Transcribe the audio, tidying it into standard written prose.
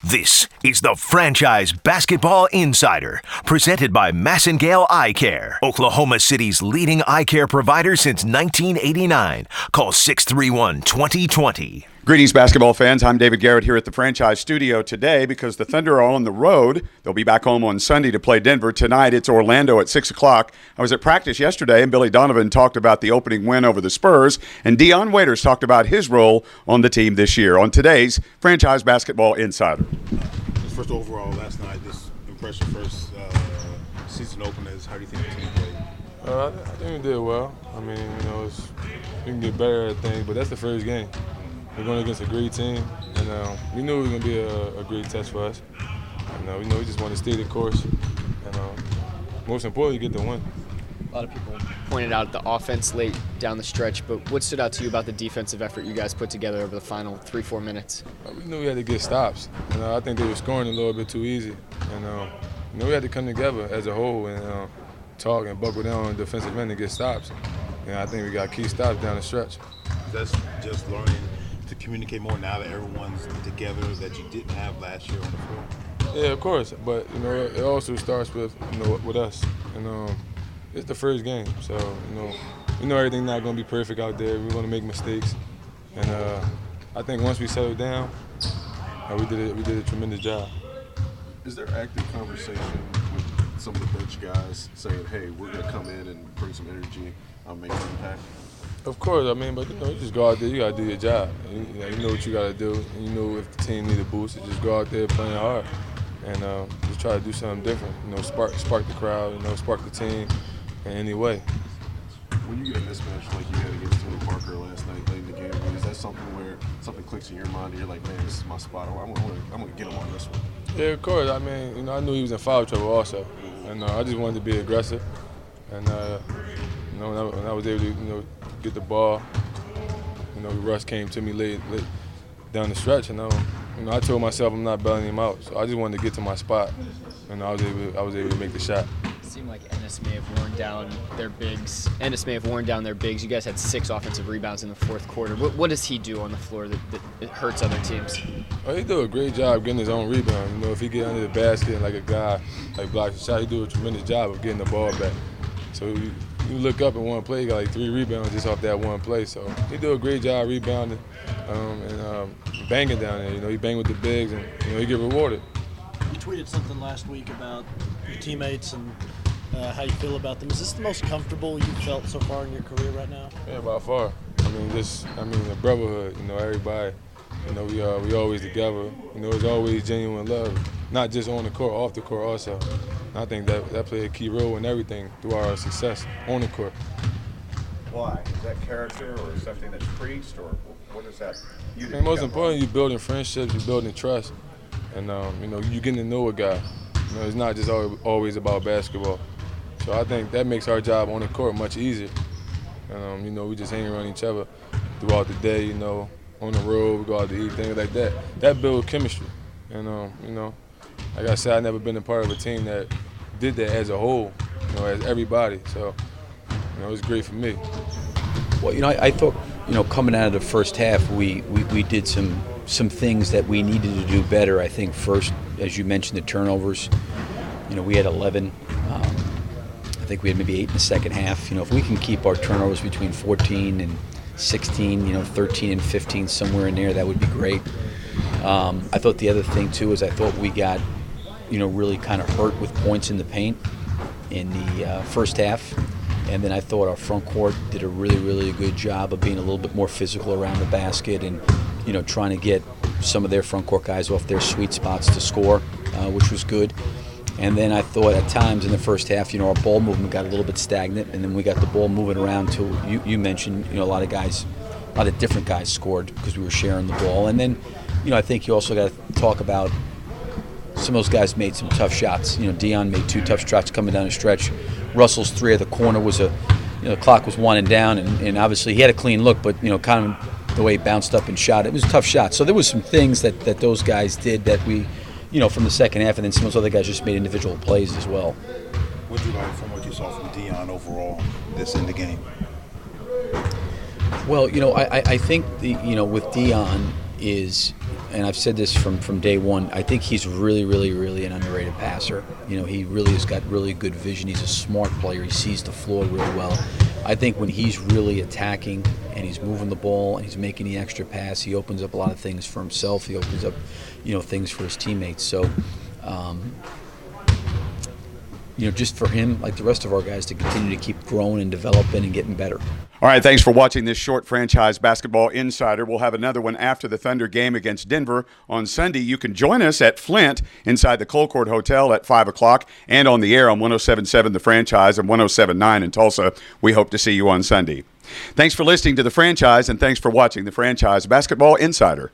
This is the Franchise Basketball Insider, presented by Massengale Eye Care, Oklahoma City's leading eye care provider since 1989. Call 631-2020. Greetings, basketball fans. I'm David Garrett here at the Franchise Studio today because the Thunder are on the road. They'll be back home on Sunday to play Denver. Tonight, it's Orlando at 6 o'clock. I was at practice yesterday, and Billy Donovan talked about the opening win over the Spurs, and Dion Waiters talked about his role on the team this year on today's Franchise Basketball Insider. Just first overall, last night, just impression first season openers. How do you think the team played? I think we did well. I mean, we can get better at things, but that's the first game. We're going against a great team, and we knew it was going to be a great test for us. And we just want to stay the course, and most importantly, get the win. A lot of people pointed out the offense late down the stretch, but what stood out to you about the defensive effort you guys put together over the final 3-4 minutes? We knew we had to get stops. I think they were scoring a little bit too easy, and we had to come together as a whole and talk and buckle down on the defensive end to get stops. And I think we got key stops down the stretch. That's just learning to communicate more now that everyone's together that you didn't have last year on the floor? Yeah, of course, but it also starts with with us. It's the first game, so we know everything's not going to be perfect out there. We're going to make mistakes, and I think once we settle down, we did a tremendous job. Is there active conversation with some of the bench guys saying, "Hey, we're going to come in and bring some energy, make an impact"? Of course, but you just go out there. You got to do your job. You know what you got to do, and you know if the team need a boost, you just go out there playing hard, and just try to do something different. Spark the crowd. Spark the team in any way. When you get a mismatch like you had against Tony Parker last night late in the game, is that something where something clicks in your mind and you're like, man, this is my spot. I'm gonna get him on this one. Yeah, of course. I knew he was in foul trouble also, and I just wanted to be aggressive, and when I was able to get the ball, Russ came to me late down the stretch, and I told myself I'm not bailing him out, so I just wanted to get to my spot, and I was able to make the shot. It seemed like Ennis may have worn down their bigs. You guys had 6 offensive rebounds in the fourth quarter. What does he do on the floor that it hurts other teams? Oh, he do a great job getting his own rebound. If he get under the basket and like a guy blocks the shot, he do a tremendous job of getting the ball back. So you look up in one play, he got like 3 rebounds just off that one play. So he do a great job rebounding and banging down there. He bang with the bigs and he get rewarded. You tweeted something last week about your teammates and how you feel about them. Is this the most comfortable you've felt so far in your career right now? Yeah, by far. The brotherhood. Everybody. We always together. It's always genuine love, not just on the court, off the court also. And I think that played a key role in everything through our success on the court. Why? Is that character or something that's preached, or what is that? Most importantly, you're building friendships, you're building trust, and you're getting to know a guy. It's not just always about basketball. So I think that makes our job on the court much easier. And we just hang around each other throughout the day. On the road, we go out to eat, things like that. That builds chemistry. And like I said, I've never been a part of a team that did that as a whole, as everybody. So, it's great for me. Well, I thought, coming out of the first half, we did some things that we needed to do better. I think first, as you mentioned, the turnovers. We had 11. I think we had maybe 8 in the second half. If we can keep our turnovers between 14 and 16, 13 and 15, somewhere in there, that would be great. I thought the other thing, too, is I thought we got, really kind of hurt with points in the paint in the first half. And then I thought our front court did a really, really good job of being a little bit more physical around the basket and, trying to get some of their front court guys off their sweet spots to score, which was good. And then I thought at times in the first half, our ball movement got a little bit stagnant, and then we got the ball moving around till you mentioned, a lot of different guys scored because we were sharing the ball. And then, I think you also got to talk about some of those guys made some tough shots. Dion made 2 tough shots coming down the stretch. Russell's 3 at the corner was the clock was winding down, and obviously he had a clean look, but kind of the way he bounced up and shot, it was a tough shot. So there was some things that those guys did that we, from the second half, and then some of those other guys just made individual plays as well. What did you learn from what you saw from Dion overall this in the game? Well, I think with Dion is and I've said this from day one, I think he's really, really, really an underrated passer. You know, he really has got really good vision. He's a smart player. He sees the floor really well. I think when he's really attacking and he's moving the ball and he's making the extra pass, he opens up a lot of things for himself. He opens up, you know, things for his teammates. So, you know, just for him, like the rest of our guys, to continue to keep growing and developing and getting better. All right, thanks for watching this short Franchise Basketball Insider. We'll have another one after the Thunder game against Denver on Sunday. You can join us at Flint inside the Colcord Hotel at 5 o'clock and on the air on 107.7 The Franchise and 107.9 in Tulsa. We hope to see you on Sunday. Thanks for listening to The Franchise, and thanks for watching the Franchise Basketball Insider.